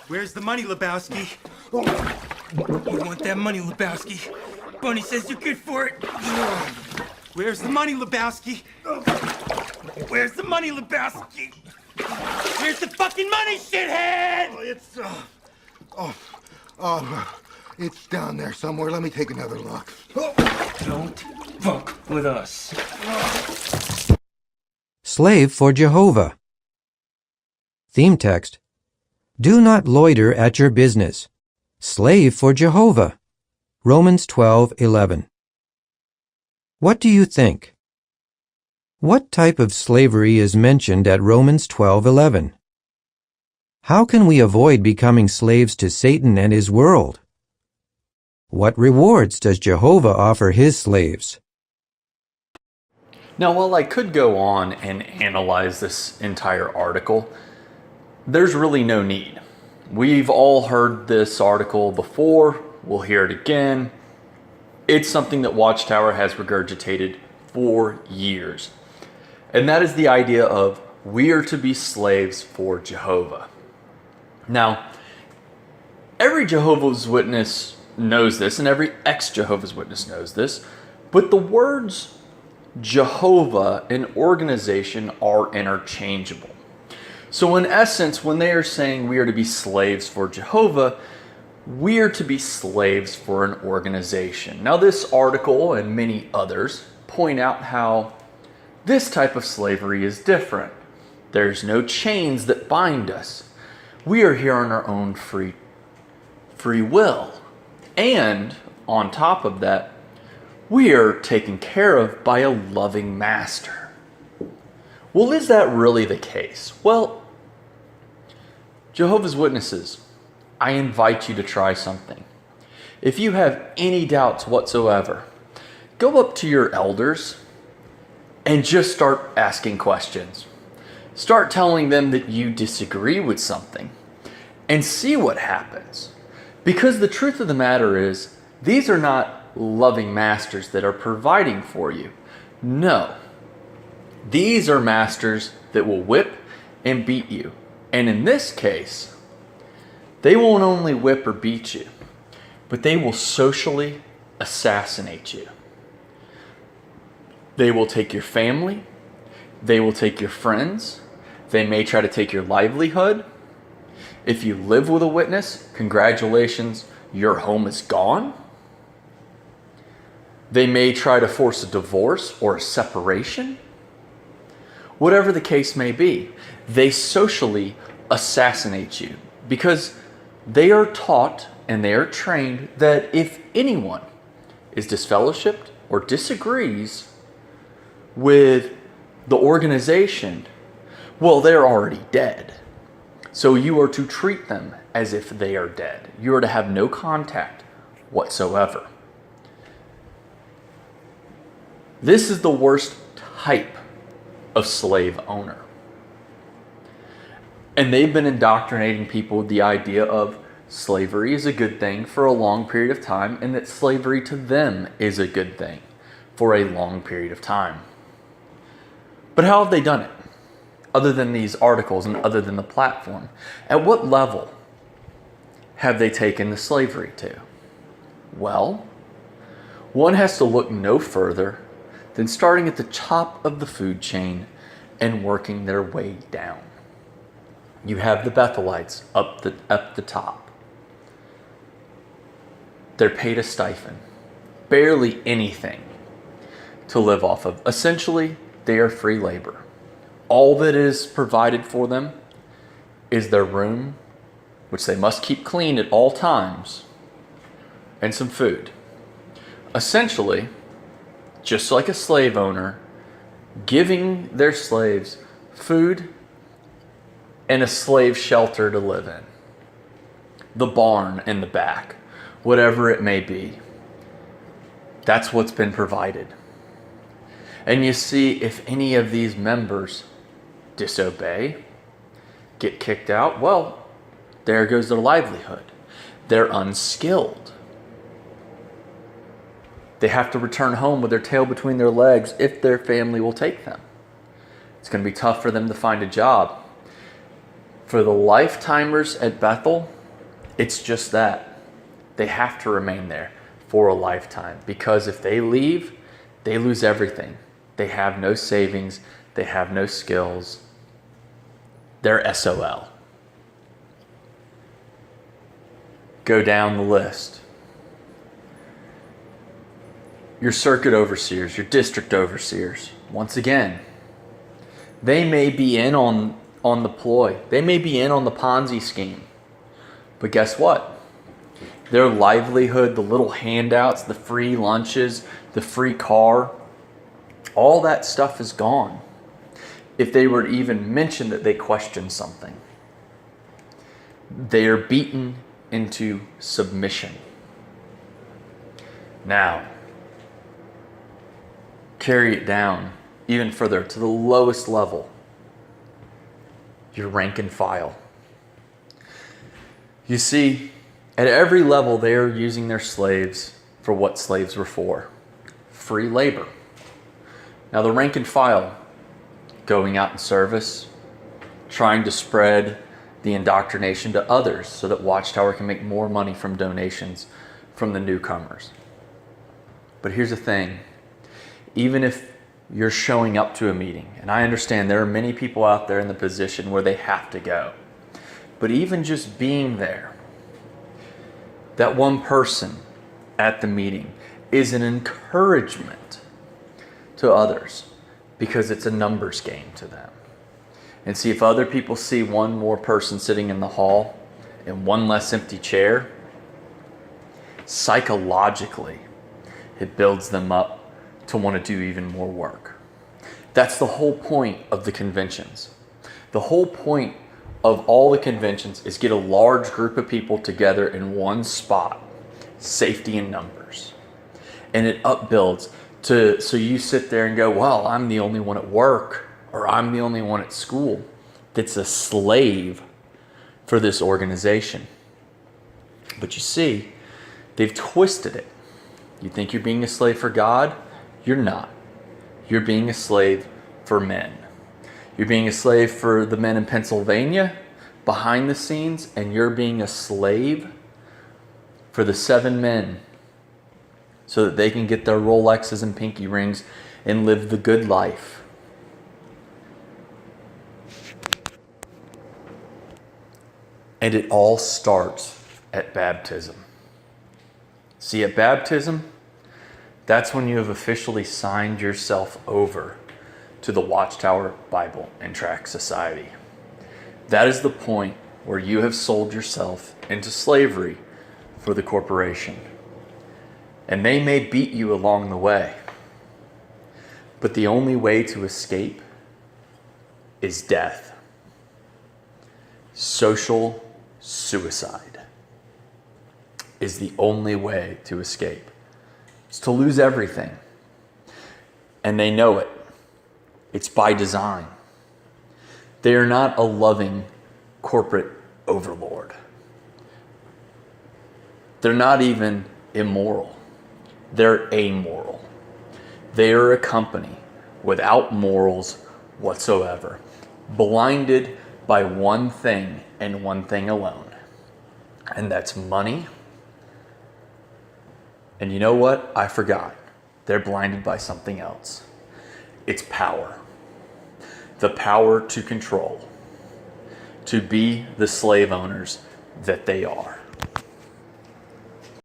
Where's the money, Lebowski? You want that money, Lebowski? Bunny says you're good for it. Where's the money, Lebowski? Where's the money, Lebowski? Where's the fucking money, shithead? It's down there somewhere. Let me take another look. Don't fuck with us. Slave for Jehovah. Theme text. Do not loiter at your business. Slave for Jehovah. Romans 12:11. What do you think? What type of slavery is mentioned at Romans 12:11? How can we avoid becoming slaves to Satan and his world? What rewards does Jehovah offer his slaves? Now, while I could go on and analyze this entire article, there's really no need. We've all heard this article before. We'll hear it again. It's something that Watchtower has regurgitated for years. And that is the idea of we are to be slaves for Jehovah. Now, every Jehovah's Witness knows this, and every ex-Jehovah's Witness knows this, but the words Jehovah and organization are interchangeable. So in essence, when they are saying we are to be slaves for Jehovah, we are to be slaves for an organization. Now, this article and many others point out how this type of slavery is different. There's no chains that bind us. We are here on our own free will. And on top of that, we are taken care of by a loving master. Well, is that really the case? Well, Jehovah's Witnesses, I invite you to try something. If you have any doubts whatsoever, go up to your elders and just start asking questions. Start telling them that you disagree with something and see what happens. Because the truth of the matter is, these are not loving masters that are providing for you. No. These are masters that will whip and beat you. And in this case, they won't only whip or beat you, but they will socially assassinate you. They will take your family. They will take your friends. They may try to take your livelihood. If you live with a witness, congratulations, your home is gone. They may try to force a divorce or a separation. Whatever the case may be, they socially assassinate you because they are taught and they are trained that if anyone is disfellowshipped or disagrees with the organization, well, they're already dead. So you are to treat them as if they are dead. You are to have no contact whatsoever. This is the worst type of slave owner. And they've been indoctrinating people with the idea of slavery is a good thing for a long period of time, and that slavery to them is a good thing for a long period of time. But how have they done it? Other than these articles and other than the platform, at what level have they taken the slavery to? Well, one has to look no further than starting at the top of the food chain and working their way down. You have the Bethelites up the top. They're paid a stipend, barely anything to live off of. Essentially, they are free labor. All that is provided for them is their room, which they must keep clean at all times, and some food. Essentially, just like a slave owner, giving their slaves food and a slave shelter to live in. The barn in the back, whatever it may be. That's what's been provided. And you see, if any of these members disobey, get kicked out, well, there goes their livelihood. They're unskilled. They have to return home with their tail between their legs if their family will take them. It's going to be tough for them to find a job. For the lifetimers at Bethel, It's just that. They have to remain there for a lifetime, because if they leave, they lose everything. They have no savings. They have no skills. They're SOL. Go down the list. Your circuit overseers, your district overseers, once again, they may be in on the ploy. They may be in on the Ponzi scheme. But guess what? Their livelihood, the little handouts, the free lunches, the free car, all that stuff is gone. If they were to even mention that they questioned something, they are beaten into submission. Now, carry it down even further to the lowest level, your rank and file. You see, at every level, they are using their slaves for what slaves were for: free labor. Now, the rank and file, going out in service, trying to spread the indoctrination to others so that Watchtower can make more money from donations from the newcomers. But here's the thing. Even if you're showing up to a meeting, and I understand there are many people out there in the position where they have to go, but even just being there, that one person at the meeting is an encouragement to others, because it's a numbers game to them. And see, if other people see one more person sitting in the hall and one less empty chair, psychologically, it builds them up to want to do even more work. That's the whole point of the conventions. The whole point of all the conventions is get a large group of people together in one spot, safety in numbers. And it upbuilds so you sit there and go, well, I'm the only one at work, or I'm the only one at school that's a slave for this organization. But you see, they've twisted it. You think you're being a slave for God? You're not. You're being a slave for men. You're being a slave for the men in Pennsylvania behind the scenes, and you're being a slave for the 7 men so that they can get their Rolexes and pinky rings and live the good life. And it all starts at baptism. See, at baptism, that's when you have officially signed yourself over to the Watchtower Bible and Tract Society. That is the point where you have sold yourself into slavery for the corporation. And they may beat you along the way, but the only way to escape is death. Social suicide is the only way to escape. It's to lose everything. And they know it. It's by design. They are not a loving corporate overlord. They're not even immoral. They're amoral. They are a company without morals whatsoever, blinded by one thing and one thing alone, and that's money. And you know what? I forgot. They're blinded by something else. It's power. The power to control, to be the slave owners that they are.